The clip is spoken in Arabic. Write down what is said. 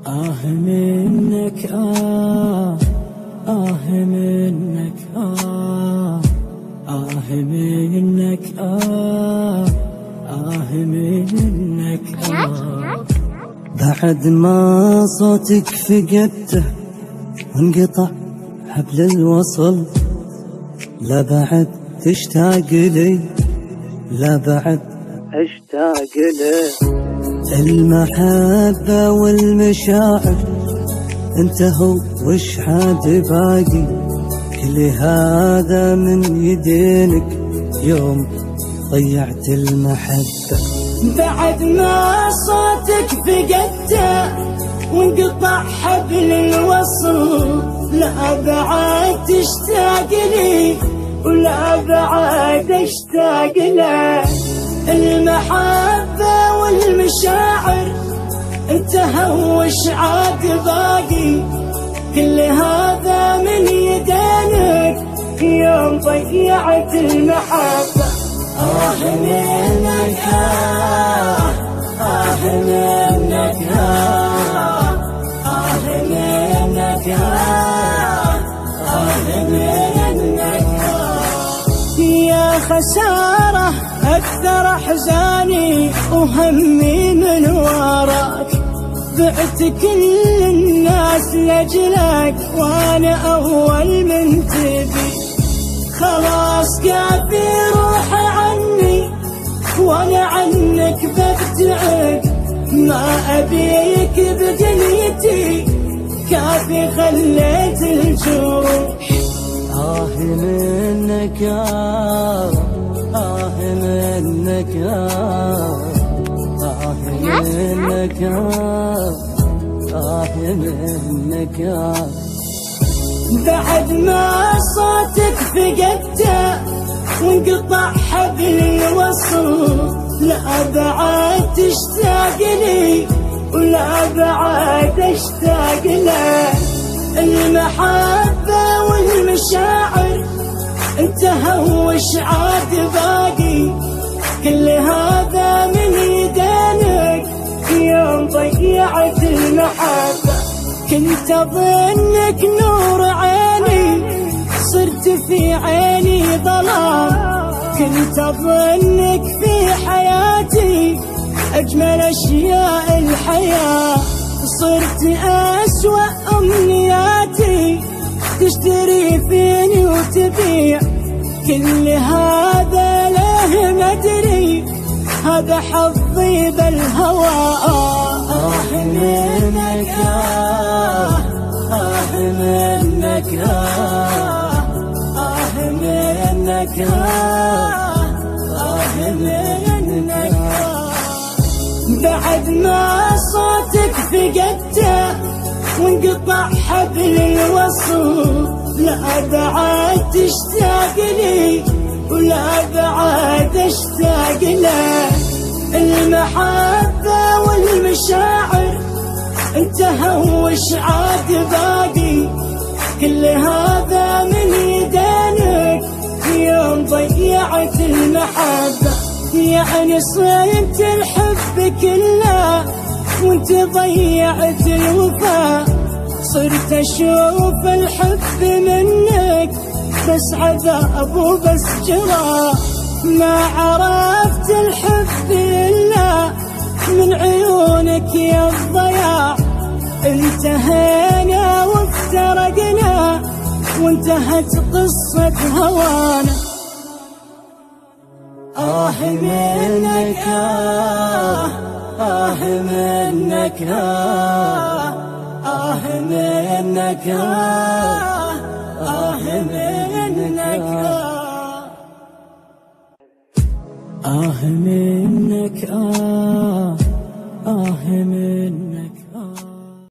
آه منك آه منك منك منك بعد ما صوتك فقدته وانقطع حبل الوصل، لا بعد تشتاق لي، لا بعد اشتاق له. المحبة والمشاعر انتهوا وش حاد باقي، كل هذا من يدينك يوم ضيعت المحبة. بعد ما صوتك فقدته وانقطع حبل الوصل، لا بعد تشتاق لي ولا بعد اشتاق له. المحبة والمشاعر انتهوا وش عاد باقي، كل هذا من يدينك يوم ضيعت المحبة. آه منك آه منك منك منك يا خسارة أكثر أحزاني وهمي من وراك، بعت كل الناس لأجلك وأنا أول من تبي. خلاص كافي روح عني وأنا عنك ببتعد، ما أبيك بدنيتي كافي خليت الجروح. آه منك آه منك منك منك. بعد ما صوتك فقدته وانقطع حبل الوصل، لا بعد تشتاق لي ولا بعد اشتاق له. المحبة والمشاعر انتهوا وش عاد باقي، كل هذا من يدينك يوم ضيعت المحبة. كنت أظنك نور عيني صرت في عيني ظلام، كنت أظنك في حياتي أجمل أشياء الحياة، صرت أسوأ أمنياتي تشتري فيني وتبيع. كل هذا له مدري هذا حظي بالهوى. آه منك آه منك منك منك. بعد ما صوتك فقدته وانقطع حبل الوصل، لا بعد تشتاق لي ولا بعد اشتاق له. المحبة والمشاعر انتهوا وش عاد باقي، كل هذا من يدينك يوم ضيعت المحبة. يعني صرت الحب كله وانت ضيعت الوفاء، صرت اشوف الحب منك بس عذاب وبس جراح. ما عرفت الحب إلا من عيونك يا الضياع، انتهينا وافترقنا وانتهت قصة هوانا. آه منك آه منك منك منك. آه منك منك